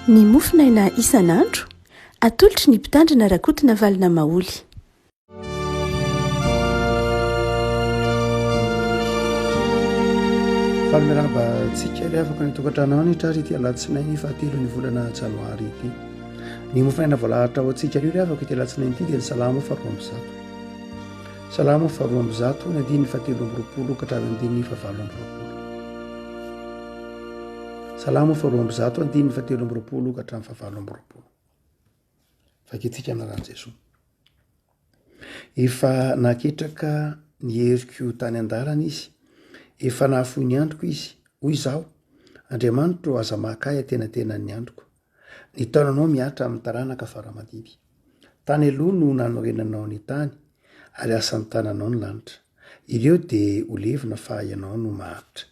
Ny MOFONAINA Isan'andro, Atolotry ny Mpitandrina RAKOTONAVALONA Maholy. Falimiraba tsika ilay afaka ny tokantrano any trary ity Alatsinainy fahatelo ny volana Janoary ity. Ny MOFONAINA voalahatra ho antsika io afaka ity Alatsinainy ity dia ny salamo faharoa amby zato. Salamo faharoa amby zato ny andiny fahatelo amby roapolo ka hatramin'ny andiny fahavalo amby roapolo. Salamo faharoa amby zato andiny fahatelo amby roapolo ka hatramin'ny fahavalo amby roapolo. Fakitsika anaran'i Jesosy. Efa naketraka ny heriko tany an-dalana izy. Efa nahafoy ny androko izy, hoy izao, Andriamanitro aza mahakay tena ny androko. Ny taonanao miatra amin'ny taranaka faramadidy. Tany aloha no nanorenanao ny tany, ary asan'ny tananao ny lanitra. Ireo dia ho levina fa ianao no maharitra.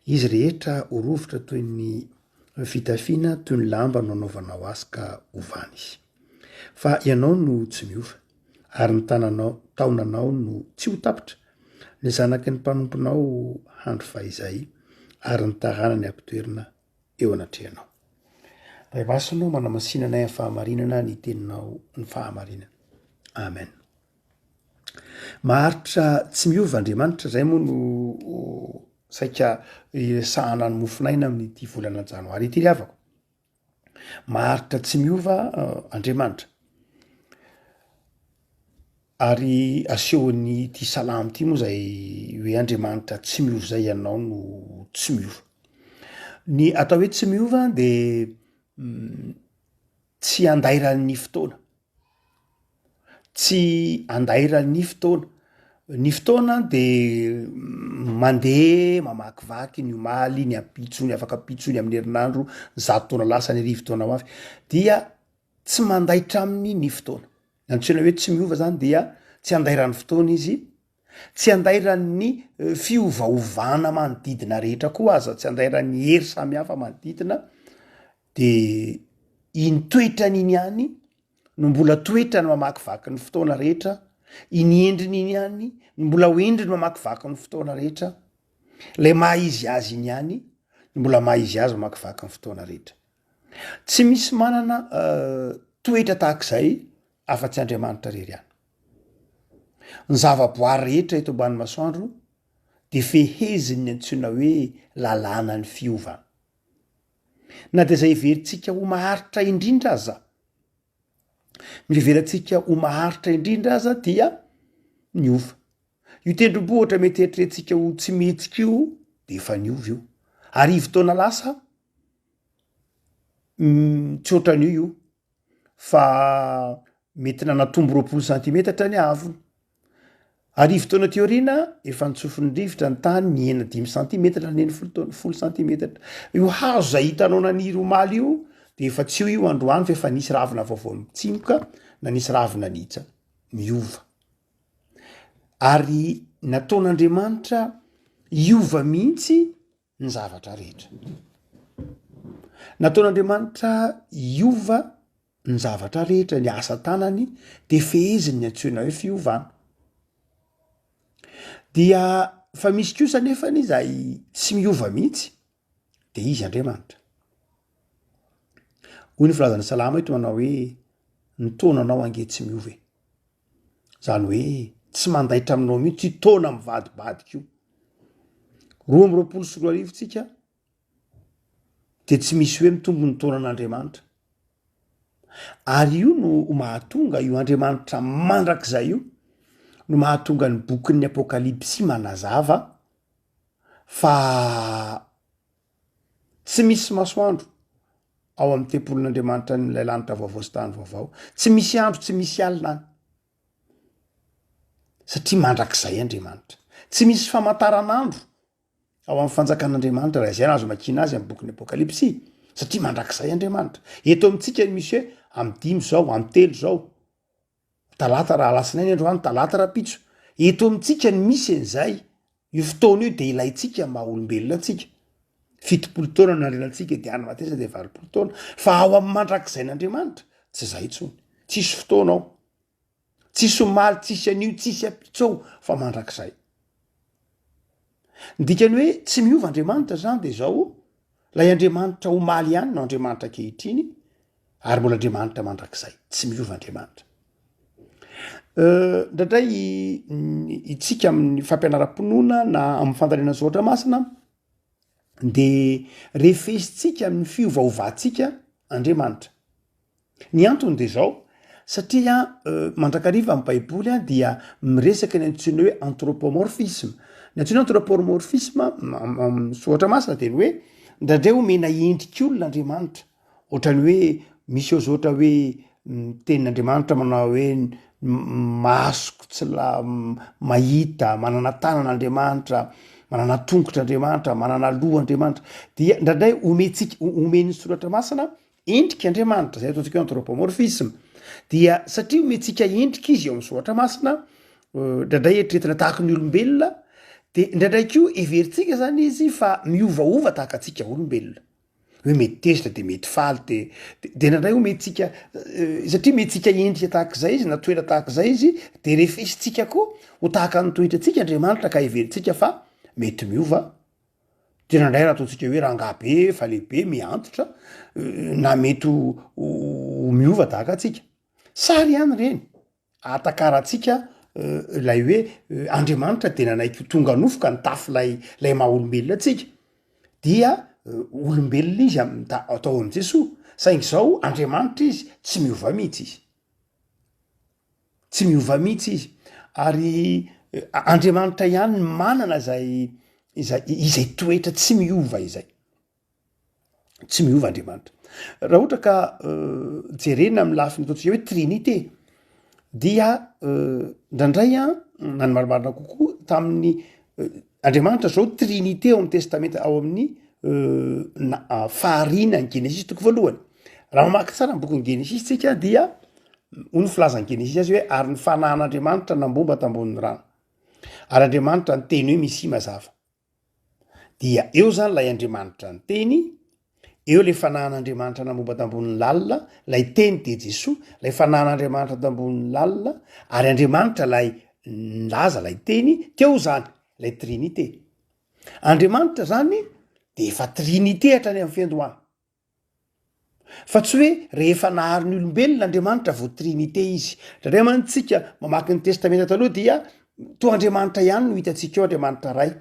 Izy rehetra ho rovitra toy ny fitafiana toy ny lamba no anaovanao azy ka hovany izy. Fa ianao no tsy miova, ary ny taonanao no tsy ho tapitra. Ny zanaky ny mpanomponao handro fahizay, ary ny taranany ampitoerina eo anatrehanao. Ray masonao manamasinana ny fahamarinana ny teninao ny fahamarinana. Amen. Maharitra tsy miova Andriamanitra, zay moa no saika sahana ny MOFONAINA amin'ity volana Janoary ity avako. Maharitra tsy miova Andriamanitra. Ary asehon'ny ty salamo ty moa zay hoe Andriamanitra tsy miova zay, ianao no tsy miova. Ny atao hoe tsy miova dia tsy andairan'ny fotoana. Tsy andairan'ny fotoana. Ny fotoana dia mandeha mamakivaky ny omaly, ny apitsony, afaka apitsony amin'ny herinandro, 100 taona lasa ny arivo taona ho avy, dia tsy mandaitra aminy ny fotoana. Antsoina hoe tsy miova zany dia tsy andairan'ny fotoana izy, tsy andairan'ny fiovaovana manodidina rehetra koa aza, tsy andairan'ny hery samihafa manodidina, dia iny toetrany iny ihany no mbola toetrany mamakivaky ny fotoana rehetra, iny endriny iny ihany no mbola hoendriny mamakivaky ny fotoana rehetra, le maha izy azy iny ihany no mbola maha izy azy mamakivaky ny fotoana rehetra. Tsy misy manana toetra tahak'izay afa-tsy Andriamanitra rery ihany. Ny zavaboary rehetra eto ambany masoandro dia feheziny antsoina hoe lalàna ny fiovana. Na dia zay heverintsika ho maharitra indrindra aza, miveverantsika ho maharitra indrindra aza dia miova. Io tendrombohitra mety eritreretintsika ho tsy metsika io dia efa niova io. Arivo taona lasa tsy ohatran'io io, fa mety nanatombo 20 cm ny avony. Arivo taona teoriana efa nitsofin'ny rivotra ny tany, niena 5 cm neny 10 cm. Io hazo zay hitanao naniry omaly io dia efa tsy io androany, fa efa nisy ravina vaovao mitsimoka, na nisy ravina nitsa, miova. Ary nataon'Andriamanitra iova mihitsy ny zavatra rehetra. Nataon'Andriamanitra iova ny zavatra rehetra, ny asa tanany, dia feheziny ny antsoina hoe fiovana. Dia fa misy kosa nefa izay tsy miova mihitsy, dia izy Andriamanitra. Hoy ny filazana salama eto manao hoe ny taonanao ange tsy miova. Zany hoe tsy mandaitra aminao mihitsy taona mivadibadika io. 2024 tsika dia tsy misy hoe mitombo ny taonan'Andriamanitra. Ary io no mahatonga io Andriamanitra mandrakizay io, no mahatonga ny bokin'ny Apokalipsy manazava fa tsy misy masoandro ao amin'ny tempolon'Andriamanitra n'ilay lanitra vaovao sy tany vaovao. Tsy misy andro, tsy misy alina any. Satria mandrakizay Andriamanitra. Tsy misy famataranandro ao amin'ny fanjakan'Andriamanitra, raha izay azo makina azy amin'ny bokin'ny Apokalipsy, satria mandrakizay Andriamanitra. Eto amintsika misy hoe amin'ny 5 zao, amin'ny 3 zao, talata raha Alatsinainy androany, talata raha pitso. Eto amintsika ny misy an'izay. Io fotoana io dia ilayntsika maha olombelona antsika. 70 taona narenantsika dia any matesa dia 80 taona. Fa ao amin'ny mandrakizay n'Andriamanitra tsy izay intsony. Tsisy fotoana ao. Tsisy omaly, tsisy anio, tsisy apitso, fa mandrakizay. Ny dikany hoe tsy miova Andriamanitra zany dia zao, lay Andriamanitra omaly ihany no Andriamanitra kehitriny ary mbola Andriamanitra mandrakizay tsy miova Andriamanitra. Ndradray itsika amin'ny fampianaram-ponoana na amin'ny fandaniana zoatra masina de refesitsika amin'ny fiovaovantsika Andriamanitra. Ny antony de zao satria mandrakariva amin'ny Baiboly dia miresaka ny antsoina hoe anthropomorphisme. Ny antsoina anthropomorphisme amin'ny soatra masina de ny hoe ndradray omena endrik'olona Andriamanitra, ohatrany hoe misy eo zoatra hoe tenin'Andriamanitra manao hoe masoko tsy mahita, manana tanan'Andriamanitra, manana tongotra Andriamanitra, manana loha Andriamanitra, dia ndradray omeny soratra masina endrika Andriamanitra, zay ataontsika hoe anthropomorphisme. Dia satria omentsika endrika izy eo amin'ny soatra masina, ndradray eritreretina tahaka ny olombelona, de ndradray koa everitsika zany izy fa miovaova tahaka atsika olombelona. Hoe mety tezitra de mety faly de ndradray omentsika satria omentsika endrika tahak'izay izy na toera tahak'izay izy de refesitsika koa ho tahaka ny toetratsika Andriamanitra ka everitsika fa mety miova. De ndradray raha ataontsika hoe rangabe, fa lehibe, miantitra na mety ho miova tahaka atsika. Sary ihany reny atakaratsika lay hoe Andriamanitra de nanaiky tonga nofoka ny tafy lay maha olombelona atsika dia olombelona izy atao am' Jesoa. Saingy zao Andriamanitra izy tsy miova mihitsy izy. Tsy miova mihitsy izy. Ary Andriamanitra ihany manana izay toetra tsy miova izay. Tsy miova Andriamanitra. Raha ohatra ka jerena amin'ny lafiny ataontsika hoe trinité dia ndrandray na ny marimarina kokoa tamin'ny Andriamanitra zao trinité ao amin'ny testamenta ao amin'ny faharina ny Genesis toko voalohany. Raha mamaky tsara ny bokin'ny Genesis tsika dia ny filazan'ny Genesis azy hoe ary ny fanahan'Andriamanitra nambomba tambonin'ny rano. Ary Andriamanitra ny teny hoe misy mazava. Dia eo zany lay Andriamanitra ny teny, eo le fanahan'Andriamanitra nambomba tambonin'ny lalina, lay teny de Jesoa, lay fanahan'Andriamanitra tambonin'ny lalina, ary Andriamanitra lay laza lay teny, teo zany lay trinité. Andriamanitra zany de efa trinité hatrany amin'ny fiandohana. Fa tsy hoe rehefa nahary ny olombelona Andriamanitra vo trinité izy. Ndradray mantsika mamaky ny testamenta taloha dia to Andriamanitra ihany no hitantsika eo Andriamanitra ray.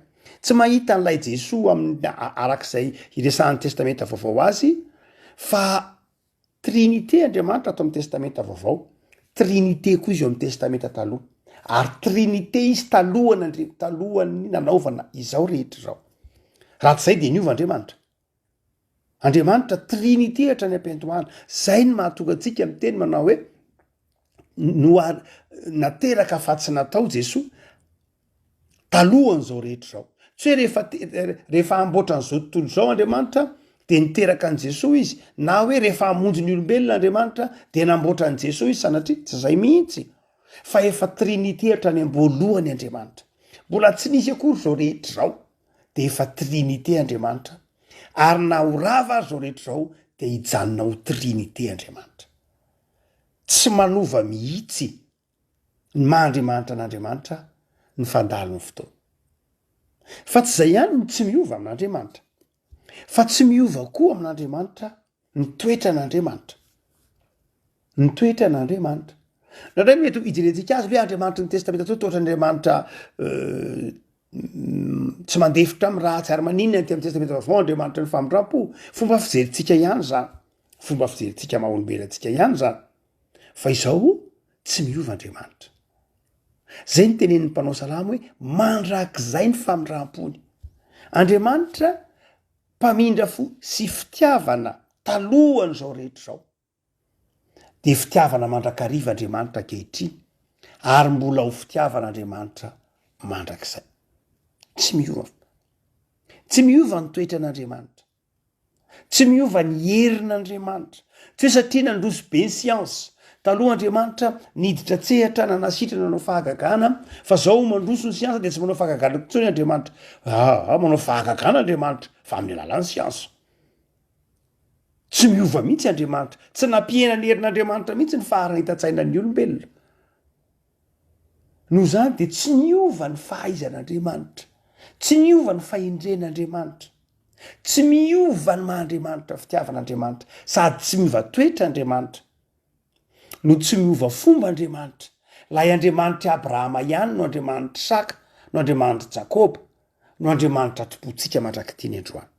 Tsy mahita n'lay Jesoa amin'ny arak'izay iresahan'ny testamenta vaovao azy, fa trinité Andriamanitra ato amin'ny testamenta vaovao, trinité koa izy eo amin'ny testamenta taloha. Ary trinité izy talohany nanaovana izao rehetra zao. Raha tsy zay de niova Andriamanitra. Andriamanitra trinité hatrany am-piandohana. Zay ny mahatonga antsika amin'ny teny manao hoe nateraka afa-tsy natao Jesoa talohan'izao rehetra zao. Tsy hoe rehefa amboatra an'izao tontolo zao Andriamanitra de niteraka an' Jesoa izy, na hoe rehefa hamonjy ny olombelona Andriamanitra de namboatra an' Jesoa izy sanatria tsy zay mihitsy. Fa efa trinité hatrany am-boalohany Andriamanitra. Mbola tsy nisy akory zao rehetra zao de efa trinité Andriamanitra. Ary na ho rava azy zao rehetra zao de hijanona ho trinité Andriamanitra. Tsy manova mihitsy ny maha-Andriamanitra n'Andriamanitra ny fandalo ny fotoana. Fa tsy zay ihany no tsy miova amin'Andriamanitra. Fa tsy miova koa amin'Andriamanitra ny toetra n'Andriamanitra. Ny toetra n'Andriamanitra. Ndradray mety ijerentsika azy hoe Andriamanitra ny testamenta tao toetra Andriamanitra tsy mandefitra amin'ny ratsy ary maninona ny amin'ny testamenta vaovao Andriamanitra ny famindram-po. Fomba fijerintsika ihany zany. Fomba fijerintsika maha-olombelontsika ihany zany. Fa izao tsy miova Andriamanitra. Zay ny tenen'ny mpanao salamo hoe mandrakizay ny famindram-pony. Andriamanitra mpamindra fo sy fitiavana talohan'izao rehetra zao. De fitiavana mandrakariva Andriamanitra ankehitriny ary mbola ho fitiavan'Andriamanitra mandrakizay. Tsy miova. Tsy miova ny toetran'Andriamanitra. Tsy miova ny herin'Andriamanitra. Tsy hoe satria nandroso be ny siansa taloha Andriamanitra niditra tsehatra nanasitra nanao fahagagana, fa zao mandroso ny siansa de tsy manao fahagagana kotsony Andriamanitra. Manao fahagagana Andriamanitra fa amin'ny alalan'ny siansa. Tsy miova mihitsy Andriamanitra. Tsy nampiena ny herin'Andriamanitra mihitsy ny faharana hitan-tsainan'ny olombelona. Noho zany de tsy niova ny fahaizan'Andriamanitra. Tsy niova ny fahendren'Andriamanitra. tsy miova ny mahandriamanitra fitiavan'andriamanitra sady tsy miova toetra andriamanitra no tsy miova fomba andriamanitra lay andriamanitra abrahama ihany no andriamanitra isaka no andriamanitra jakoba no andriamanitra tompontsika mandrakityny androany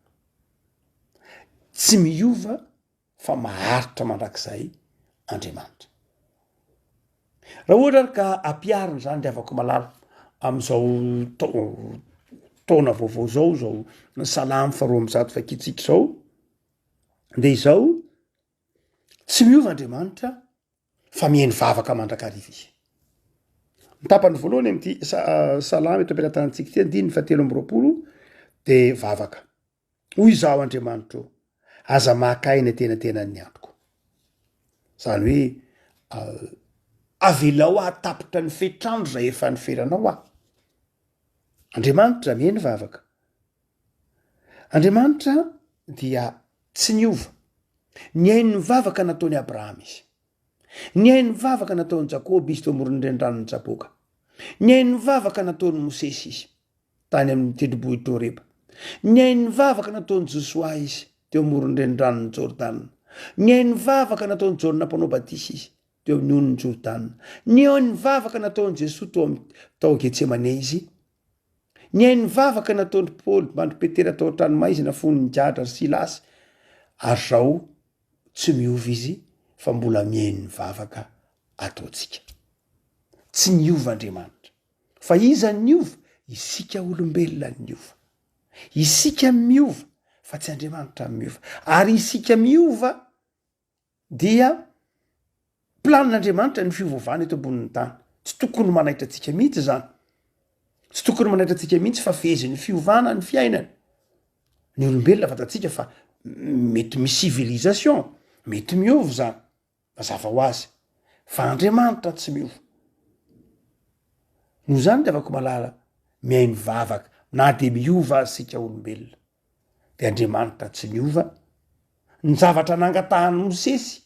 tsy miova fa maharitra mandrakizay andriamanitra raha ohatra ary ka ampiarina zany de avako malala am'izao taona vaovao zao ny salamy faharoa am'zato fakitsika zao de izao tsy miova andriamanitra fa mihainy vavaka mandrakariva izy mitapany voalohany am'ty salamy eto ampilatanantsika ty andiny fa 3 de vavaka hoy izaho andriamanitra eo aza makaina tenatenan'ny androko zany hoe avelao atapitra ny fetrandro zay efa niferanao andriamanitra mihainy vavaka andriamanitra dia tsy niova ny hainy vavaka nataony abrahama izy ny hainy vavaka nataony jakoba izy teo amoron'nyrendranony jaboka ny hainy vavaka nataony mosesy izy tany amin'ny tendrombohitra Oreba ny hainy vavaka nataony Josoa izy teo amoron'rendranony Jordana ny hainy vavaka nataony Jona mpanao batisa izy teo amin'ny onony Jordana ny hainy vavaka nataony Jesoa tao Getsemane izy ny hainy vavaka nataony Paoly mandry Petera tao an-tranomaizina fon'ny Jadra Silasy ary zao tsy miova izy fa mbola mihainy vavaka ataotsika tsy niova andriamanitra fa iza niova isika olombelona niova isika miova fa tsy andriamanitra miova ary isika miova dia planin'andriamanitra ny fiovaovana eto ambonin'ny tany tsy tokony manaitra atsika mihitsy zany tsy tokony manaitra atsika mihitsy fa fezin'ny fiovana ny fiainana ny olombelona fatatsika fa mety misy civilisation mety miova zany mazava ho azy fa andriamanitra tsy miova no zany de avako malala mihainy vavaka na de miova asika olombelona de andriamanitra tsy miova ny zavatra nangatahany Mosesy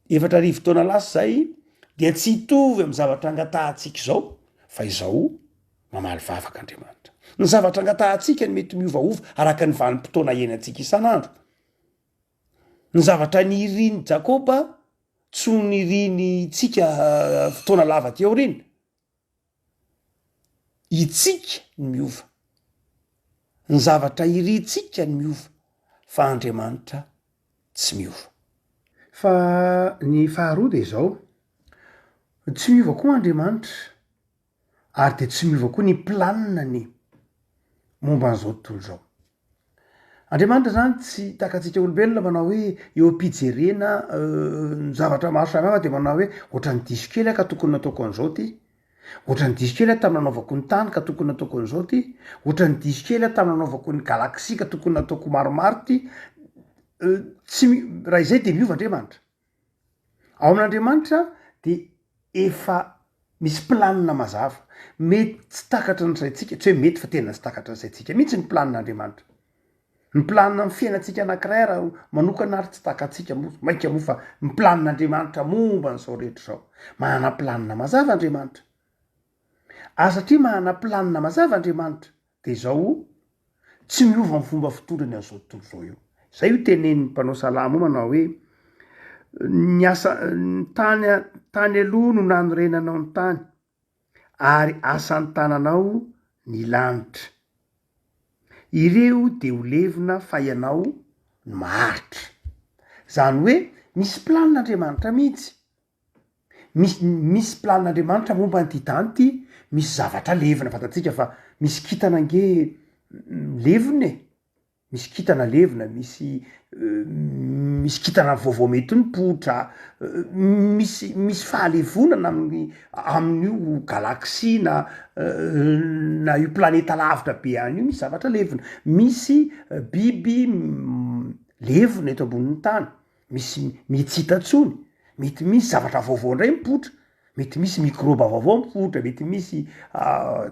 4 taona lasa zay dia tsy hitovy amin'ny zavatra angatahantsika zao fa izao mamaly vavaka andriamanitra ny zavatra angatahantsika ny mety miovaova araka ny vanim-potoana iainantsika isan'andro ny zavatra niriny Jakoba tsy niriny tsika fotoana lava ty aorina itsika ny miova ny zavatra iritsika ny miova fa andriamanitra tsy miova fa ny faharoa de zao tsy miova koa andriamanitra ary de tsy miova koa ny planinany momba an'izao tontolo zao andriamanitra zany tsy takatsika olombelona manao hoe eo ampijerena ny zavatra maro samihafa de manao hoe ohatrany diso kely ka tokony nataoko an'izao ty ohatrany diso kely tamin'ny nanaovako ny tany ka tokony nataoko an'izao ty ohatrany diso kely tamin'ny nanaovako ny galaksia ka tokony nataoko maromaro ty tsy raha izay de miova andriamanitra ao amin'andriamanitra de efa misy planina mazava mety tsy takatra ny saitsika tsy hoe mety fa tena tsy takatra ny saitsika mihitsy ny planin'andriamanitra ny planina amin'ny fiainantsika anankiray raha manokana ary tsy takatsika mainka moa fa ny planin'andriamanitra momba n'izao rehetra zao manana planina mazava andriamanitra satria manana planina mazava andriamanitra de zao tsy miova ny fomba fitondrany an'izao tontolo zao io zay io tenen'ny mpanao salamo manao hoe ny asa tany aloha no nanorenanao ny tany ary asan'ny tananao ny lanitra ireo de ho levina fa ianao ny maharitra zany hoe misy planin'andriamanitra mihitsy misy planin'andriamanitra momba ny ty tany ty misy zavatra levina fatatsika fa misy kitana nge levina misy kitana levina misy kitana vaovao mety nipotra misy fahalevonana amin'io galaksia na io planeta lavitra be any io misy zavatra levina misy biby levina eto ambonin'ny tany misy mitsitatsony mety misy zavatra vaovao indray mipotra mety misy microba vaovao mipotra mety misy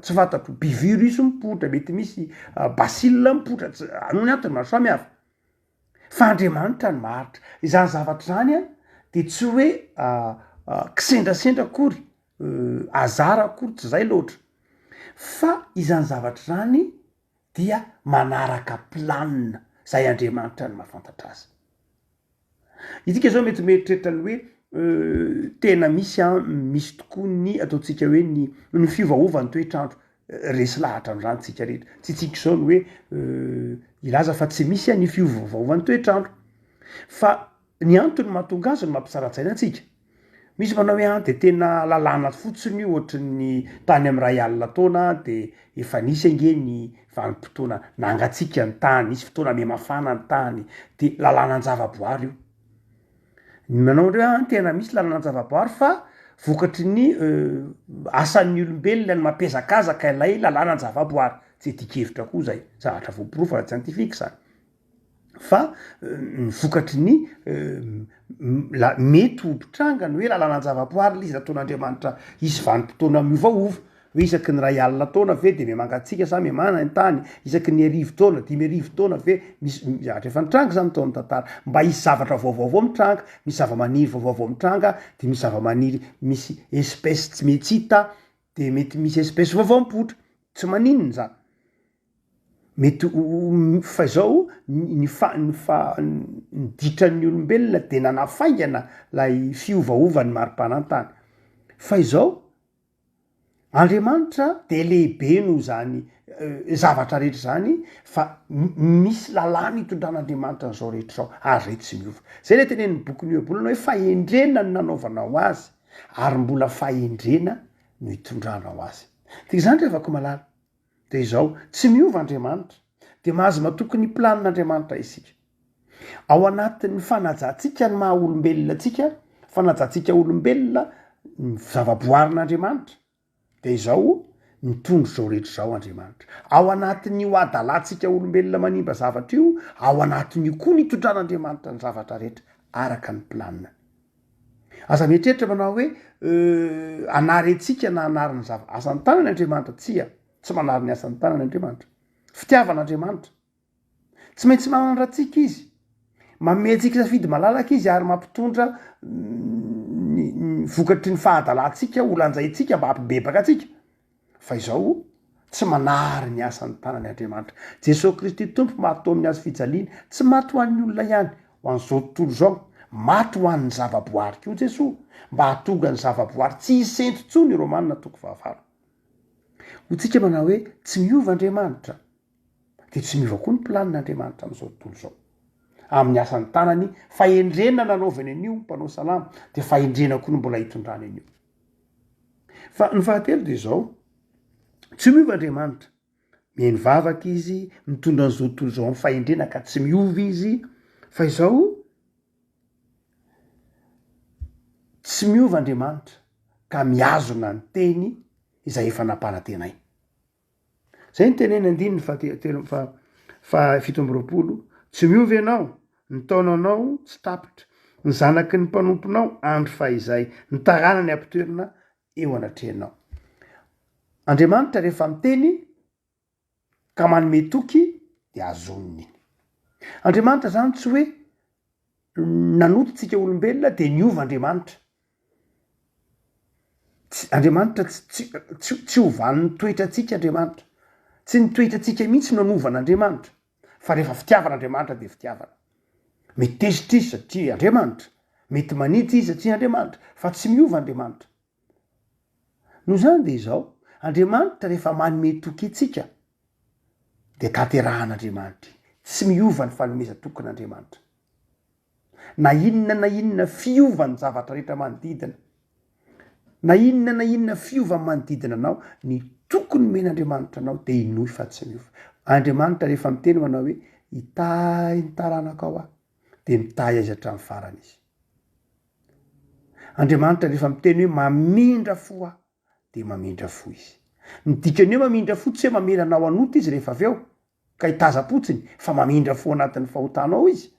tsy fantatro bivirus mipotra mety misy bacille mipotra ano ny antony maro samihafa fa andriamanitra ny maharitra izany zavatra zany de tsy hoe kisendrasendra akory azara akory tsy zay loatra fa izany zavatra zany dia manaraka planina zay Andriamanitra ny mahafantatra azy. Itika zao mety mieritreritra ny hoe tena misy tokoa ny ataontsika hoe ny fiovaovany toetrandro resy lahatra am'zany tsika rehetra. Tsy tsika zao ny hoe ilaza fa tsy misy ny fiovaovany toetrandro. Fa ny antony mahatonga azy no mampisaratsaina antsika. Misy manao hoe de tena lalàna fotsiny io ohatry ny tany am'ray alina taona de efa nisy ange ny vanim-potoana nangatsika ny tany, nisy fotoana me mafana ny tany de lalàna an-javaboary io. Manao hoe tena misy lalàna an-javaboary fa vokatry ny asan'ny olombelona ny mampezakazaka ilay lalàna an-javaboary. Tsy etikevitra koa zay, zavatra voapirofana scientifique zany. Fa vokatry ny mety hopitranga ny hoe lalàna an-javaboary izy nataon'Andriamanitra isy vanim-potoana miovaova. Hoe isaky ny ray alina taona ve de me mangatsika sa me mana ny tany, isaky ny 1000 taona, 1000 taona ve misy zavatra efa nitranga zany taon'ny tantara. Mba isy zavatra vaovao mitranga, misy zavamaniry vaovao mitranga, de misy zavamaniry misy espèce tsy mety hita, de mety misy espèce vaovao mipotra. Tsy maninona zany. Mety fa zao ny ditran'ny olombelona de nanafaingana lay fiovaovany marim-panantany. Fa izao Andriamanitra de lehibe no zany zavatra rehetra zany, fa misy lalàna itondran'Andriamanitra n'zao rehetra zao, ary rehetra tsy miova. Zay le tenen'ny boky ny Baiboly hoe fahendrena no nanaovanao azy, ary mbola fahendrena no itondranao azy. De zany revako malala. De izao tsy miova Andriamanitra, de mahazo matoky ny planin'Andriamanitra isika. Ao anatin'ny fanajantsika ny maha olombelona tsika, fanajantsika olombelona ny zavaboarin'Andriamanitra. De izao mitondro zao rehetra zao Andriamanitra. Ao anatin'ny hoadalantsika olombelona manimba zavatra io, ao anatin'io koa ny itondran'Andriamanitra ny zavatra rehetra araka ny planina. Aza mietreritra manao hoe anary antsika na anariny asan'ny tanany Andriamanitra, tsy manary ny asan'ny tanany Andriamanitra. Fitiavan'Andriamanitra. Tsy maintsy manandratsika izy. Manome antsika safidy malalaka izy ary mampitondra vokatry ny fahadalantsika olanjaintsika mba hampibebaka atsika. Fa izao tsy manary ny asan'ny tanany Andriamanitra. Jesosy Kristy tompo maty amin'ny hazo fijaliana, tsy maty ho an'ny olona ihany, ho an'izao tontolo zao, maty ho an'ny zavaboary koa Jesosy, mba hahatonga ny zavaboary tsy hisento tsony Romanina 9:20. Ho tsika manao hoe tsy miova Andriamanitra, de tsy miova koa ny planin'Andriamanitra am'izao tontolo zao. Amin'ny asan'ny tanany fahendrena nanaovany anio mpanao salama, de fahendrena koa no mbola hitondrany anio. Fa ny fahatelo de zao, tsy miova Andriamanitra, mihaino vavaka izy, mitondra an'izao tontolo zao amin'ny fahendrena ka tsy miova izy, fa izao tsy miova Andriamanitra ka miazona ny teny izay efa napanatenay. Zay ny teneny andininy fa 7:20, tsy miova ianao, ny taonanao tsy tapitra, ny zanaky ny mpanomponao andro fa izay, ny taranany ampitoerina eo anatrehanao. Andriamanitra rehefa miteny ka manome toky de azoniny. Andriamanitra zany tsy hoe nanototsika olombelona de niova Andriamanitra. Andriamanitra tsy hovan'ny toetratsika Andriamanitra. Tsy ny toetratsika mihitsy no anovan'Andriamanitra, fa rehefa fitiavan'Andriamanitra de fitiavana. Mety tezitra izy satria Andriamanitra, mety manitsy izy satria Andriamanitra, fa tsy miova Andriamanitra. Noho zany de izao, Andriamanitra rehefa manome toky itsika de tanterahan'Andriamanitra. Tsy miova ny fanomeza tokon'Andriamanitra. Na inona fiovany zavatra rehetra manodidina, na inona fiova manodidina anao, ny tokony men'Andriamanitra anao de inoy fa tsy miova. Andriamanitra rehefa miteny manao hoe itahy ny taranakao aho, de mitahy azy hatramin'ny farany izy. Andriamanitra rehefa miteny hoe mamindra fo aho, de mamindra fo izy. Ny dikany hoe mamindra fo tsy hoe mameranao anoto izy rehefa avy eo ka hitaza-potsiny, fa mamindra fo anatin'ny fahotanao izy.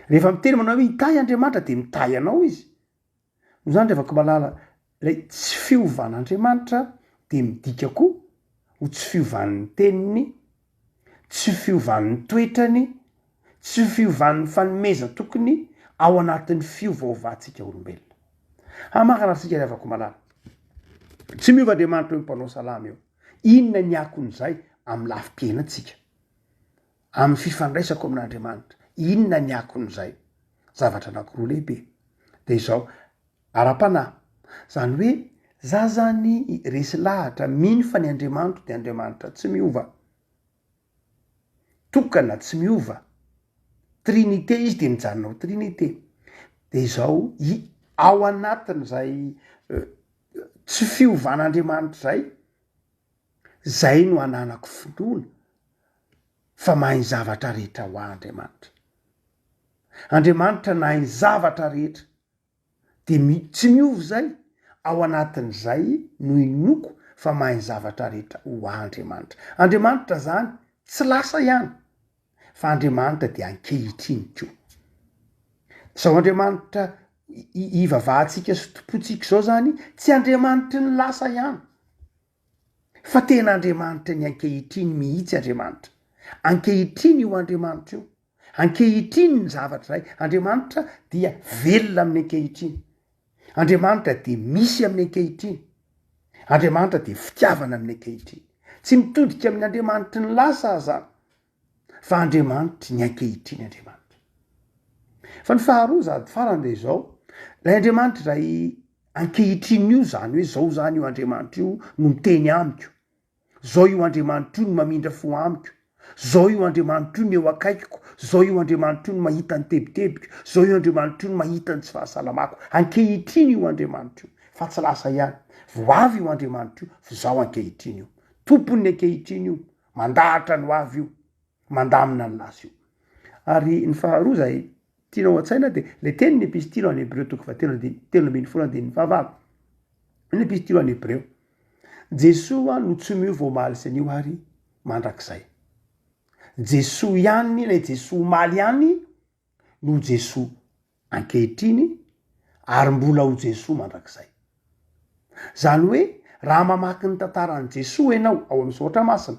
Rehefa miteny manao hoe itahy Andriamanitra de mitahy anao izy. No zany revako malala, ilay tsy fiovan'Andriamanitra de midika koa ho tsy fiovan'ny teniny, tsy fiovan'ny toetrany, tsy fiovan'ny fanomeza tokony ao anatin'ny fiovaovantsika olombelona. Hamakana antsika revako malala. Tsy miova Andriamanitra hoe mpanao salama eo. Inona ny akon'izay amin'ny lafim-piainantsika, amin'ny fifandraisako amin'Andriamanitra. Inona ny akon'izay? Zavatra anankiroa lehibe. De izao, ara-panahy. Zany hoe za zany resy lahatra mino fa ny Andriamanitra de Andriamanitra tsy miova. Tokana tsy miova. Trinité izy de mijanona ao Trinité. De izao ao anatin'izay tsy fiovan'Andriamanitra zay no ananako finoana fa mahay zavatra rehetra ho Andriamanitra. Andriamanitra nahay ny zavatra rehetra de tsy miova zay. Ao anatin'izay no inoko fa mahay ny zavatra rehetra ho Andriamanitra. Andriamanitra zany tsy lasa ihany fa Andriamanitra de ankehitriny koa. Zao Andriamanitra ivavahantsika sy tompontsika zao zany tsy Andriamanitra ny lasa ihany fa tena Andriamanitra ny ankehitriny mihitsy. Andriamanitra ankehitriny io Andriamanitra io, ankehitriny ny zavatra zay. Andriamanitra dia velona amin'ny ankehitriny. Andriamanitra de misy amin'ny ankehitriny. Andriamanitra de fitiavana amin'ny ankehitriny. Tsy mitodika amin'ny Andriamanitra ny lasa zany fa Andriamanitra ny ankehitriny Andriamanitra. Fa ny faharoa zady farany de izao, lay Andriamanitra ray ankehitriny io zany hoe zao zany io Andriamanitra io no miteny amiko, zao io Andriamanitra io no mamindra fo amiko, zao io Andriamanitra io no eo akaikiko, zao io Andriamanitra io no mahita ny tebitebiko, zao io Andriamanitra io no mahita ny tsy fahasalamako. Ankehitriny io Andriamanitra io fa tsy lasa ihany. Voavy io Andriamanitra io fa zao ankehitriny io. Tompony ankehitriny io, mandahatra ny hoavy io, mandamina ny lasa io. Ary ny faharoa zay tianao an-tsaina de le teny ny epistily any Hebreo toko fahatelo ambin'ny folo andininy fahavalo. Ny epistily any Hebreo. Jesoa no tsy miova omaly sy anio ary mandrakizay. Jesoa ihany, ilay Jesoa omaly ihany no Jesoa ankehitriny ary mbola ho Jesoa mandrakizay. Zany hoe raha mamaky ny tantaran'i Jesoa ianao ao amin'ny Saotra Masina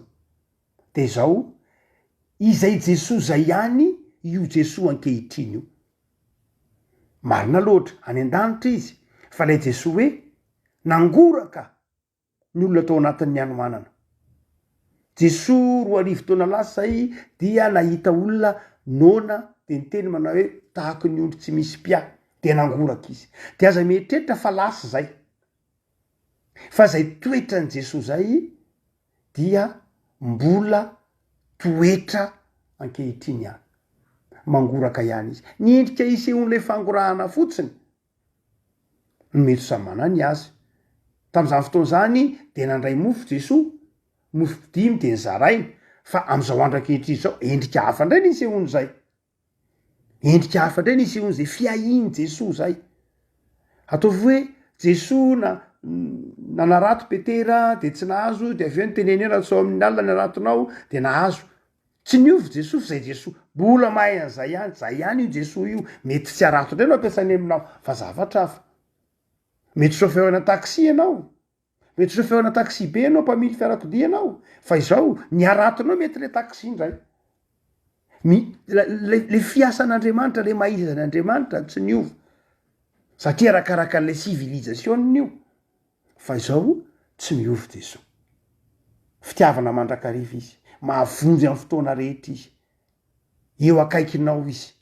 de izao, izay Jesoa zay ihany io Jesoa ankehitriny io. Marina loatra any an-danitra izy fa lay Jesoa hoe nangoraka ny olona tao anatin'ny anomanana. Jesoa 2000 taona lasa zay dia nahita olona nona de niteny manao hoe tahako ny ondry tsy misy pia, de nangoraka izy. De aza mieritreritra fa lasa zay. Fa zay toetra ny Jesoa zay dia mbola toetra ankehitriny ihany. Mangoraka ihany izy. Ny endrika isehon'le fangorahana fotsiny ny mety samana azy. Tam'izany fotoana zany de nandray mofo Jesoa, mofo 5 de nizarainy, fa am'izao andro ankehitriny zao endrika hafa indray ny isehony zay. Endrika hafa indray ny isehony zay fiahiny Jesoa zay. Ataovy hoe Jesoa nanarato Petera de tsy nahazo, de avy eo niteneny raha sao amin'ny alina ny aratonao de nahazo. Tsy niovy Jesoa fa zay Jesoa mbola mahay an'izay ihany, zay ihany io Jesoa io. Mety tsy arato indray no ampiasainy aminao fa zavatra hafa. Mety chauffeur-na taxi ianao, mety chauffeur-na taxi be ianao, mpamily fiarakodia ianao, fa izao ny aratonao mety le taxi indray. Le fiasan'Andriamanitra, le maizan'Andriamanitra tsy niova satria arakaraka an'le civilisation io. Fa izao tsy miova Jesoa. Fitiavana mandrakariva izy, mahavonjy amin'ny fotoana rehetra izy, eo akaikinao izy.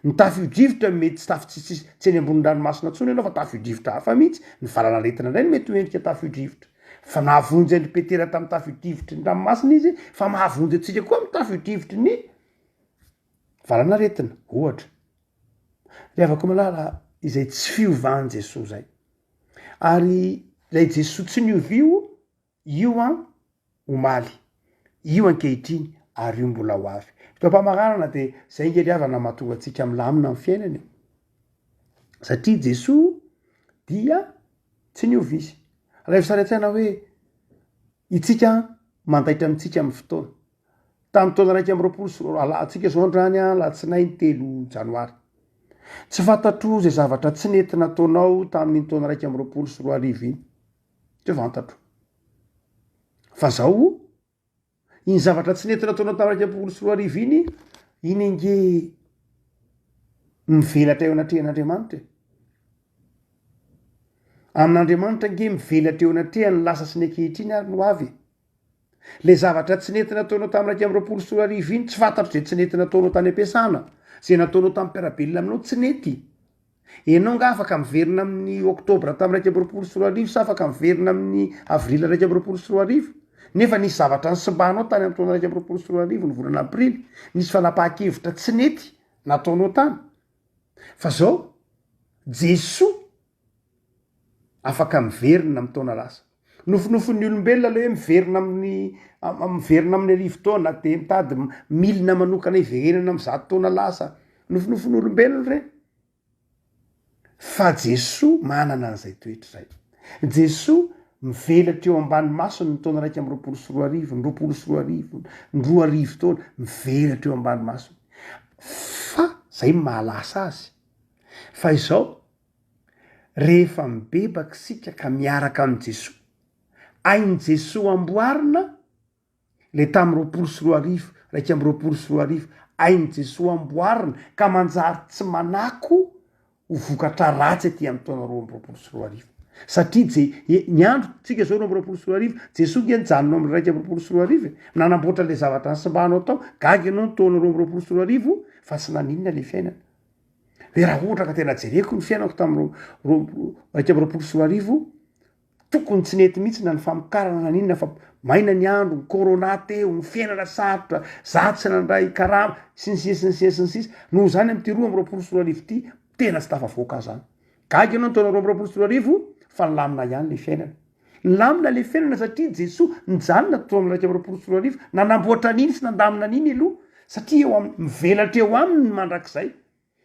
Ny tafio-drivotra mety tsy eny ambony ranomasina tsony ianao fa tafio-drivotra hafa mihitsy. Ny valanaretina indray no mety ho endrika tafio-drivotra. Fa mahavonjy ny Petera tamin'ny tafio-drivotry ny ranomasina izy, fa mahavonjy antsika koa amin'ny tafio-drivotry ny valanaretina ohatra. Riavako malala izay tsy fiovan'i Jesoa zay. Ary lay Jesoa tsy niova io omaly, io ankehitriny ary io mbola ho avy. Fitaom-pamaranana de zay ngeriavana mahatonga antsika milamina amin'ny fiainana. Satria Jesoa dia tsy niova izy. Raha sary an-tsaina hoe itsika mandaitra amintsika amin'ny fotoana. Tamin'ny taona 1 atsika zao andrany Alatsinainy 3 Janoary. Tsy fantatro zay zavatra tsy nety nataonao tamin'ny taona 1 iny. Tsy fantatro. Fa zao iny zavatra tsy nety nataonao tamin'ny 1 iny nge mivelatra eo anatrehan'Andriamanitra. Amin'Andriamanitra nge mivelatra eo anatrehany lasa sy ny ankehitriny ary no avy. le zavatra tsy nentina ataonao tamin'ny raika am'roapolo sy roa arivo iny tsy fantatro zay tsy nentina ataonao tany ampiasana zay nataonao tamin'ny mpiarabelona aminao tsy nety enao nga afaka miverina amin'ny oktobra tamin'ny raika am'roapolo sy roa arivo sa afaka miverina amin'ny avrila raika am'roapolo sy roa arivo nefa nisy zavatra ny simbanao tany amin'ny taona raika am'roapolo sy roa arivo ny volana aprily nisy fanapahan-kevitra tsy nety nataonao tany fa zao jesoa afaka miverina amin'ny taona lasa nofonofon'ny olombelona le hoe miverina amin'ny arivo taona de mitady milina manokana iverenana amin'ny zato taona lasa nofonofon'ny olombelona reny fa jesoa manana an'izay toetra zay jesoa mivelatra eo ambany masony ny taona raika am'roapolo sy roa arivo ny roapolo sy roa arivo ny roa arivo taona mivelatra eo ambany masony fa zay mahalasa azy fa izao rehefa mibebaka sika ka miaraka amin' jesoa ainy jesoa amboarina le tamin'ny roapolo sy roa arivo raika am'roapolo sy roa arivo ainy jesoa amboarina ka manjary tsy manako ho vokatra ratsy aty amin'ny taona roa am'roapolo sy roa arivo satria ny andro tsika zao roa am'roapolo sy roa arivo jesoa nge nijanonao amin'ny raika am'roapolo sy roa arivo nanamboatra le zavatra ny simbanao tao gaga ianao ny taona roa am'roapolo sy roa arivo fa tsy naninona le fiainana hoe raha ohatra ka tena jereko ny fiainako tamin'ny raika am'roapolo sy roa arivo tokony tsy nety mihitsy na ny famokarana naninona fa maina ny andro ny corona teo ny fiainana sarotra za tsy nandray karama sinsis noho zany am'ty roa am'roapolo sy roa arivo ty tena tsy tafavoaka zany gaga ianao ny taona roa am'roapolo sy roa arivo fa nilamina ihany le fiainana nilamina le fiainana satria jesoa nijanona to amin'ny raika am'roapolo sy roa arivo nanamboatra niny sy nandamina niny aloha satria eo mivelatra eo aminy ny mandrakizay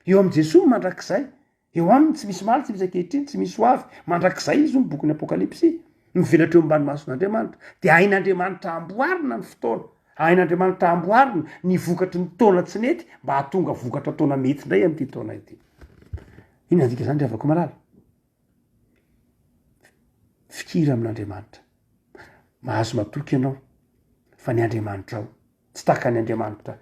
eo am' jesoa ny mandrakizay eo aminy tsy misy maly tsy misy ankehitriny tsy misy hoavy mandrakizay izy o ny bokyny apokalipsy mivelatra eo ambany mason'andriamanitra de ain'andriamanitra amboarina ny fotoana ain'andriamanitra amboarina ny vokatry ny taona tsy nety mba hahatonga vokatra taona mety indray am'ty taona ity iny andika zany ry avako malala fikira amin'andriamanitra mahazo matoky ianao fa ny andriamanitra ao tsy taka ny andriamanitra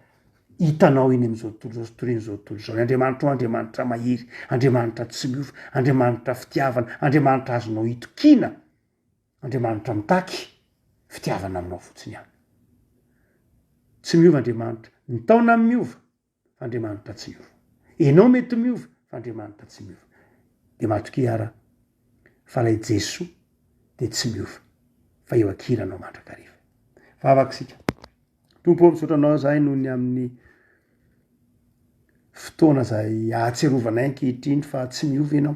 hitanao iny am'izao tontolo zao toren'izao tontolo zao ny andriamanitra ao andriamanitra mahery andriamanitra tsy miova andriamanitra fitiavana andriamanitra azonao hitokina andriamanitra mitaky fitiavana aminao fotsiny any tsy miova andriamanitra ny taona miova fa andriamanitra tsy miova enao mety miova fa andriamanitra tsy miova de matoky ara fa lay jesoa de tsy miova fa eo akiranao mandrakariva fa avakisika tompo misotranao zay noho ny amin'ny fotoana zay ahatsearovanay ankehitriny fa tsy miova ianao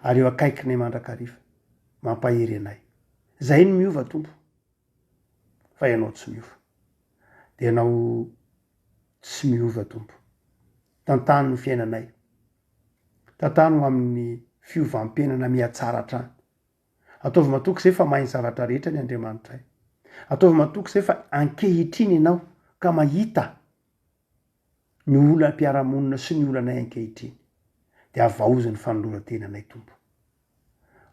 ary eo akaikinay mandrakariva mampahery anay zay ny miova tompo fa ianao tsy miova de ianao tsy miova tompo tantany ny fiainanay tantano amin'ny fiovam-piainana mihatsara hatrany ataovy matoky zay fa mainy zavatra rehetra ny andriamanitray ataovy matoky zay fa ankehitriny ianao ka mahita ny ola mpiaramonina sy ny olanay ankehitriny de avaozy ny fanoloran-tenanay tompo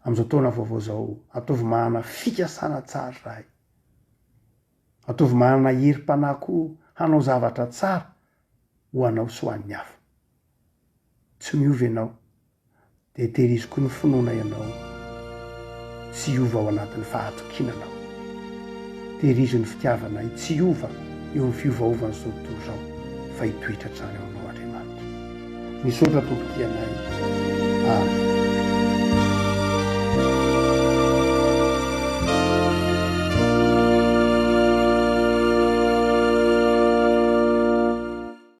am'izao taona vaovao zao ataovy manana fikasana tsara rahay ataovy manana herim-panako hanao zavatra tsara ho anao sy ho an'ny hafa tsy miova ianao de tehiriziko ny finoana ianao tsy iova ao anatin'ny fahatokinanao tehirizo ny fitiavanay tsy iova eo ny fiovaovany zao tontolo zao fa hitoetra tsara eo aminao andriamanitra misaotra tompotianay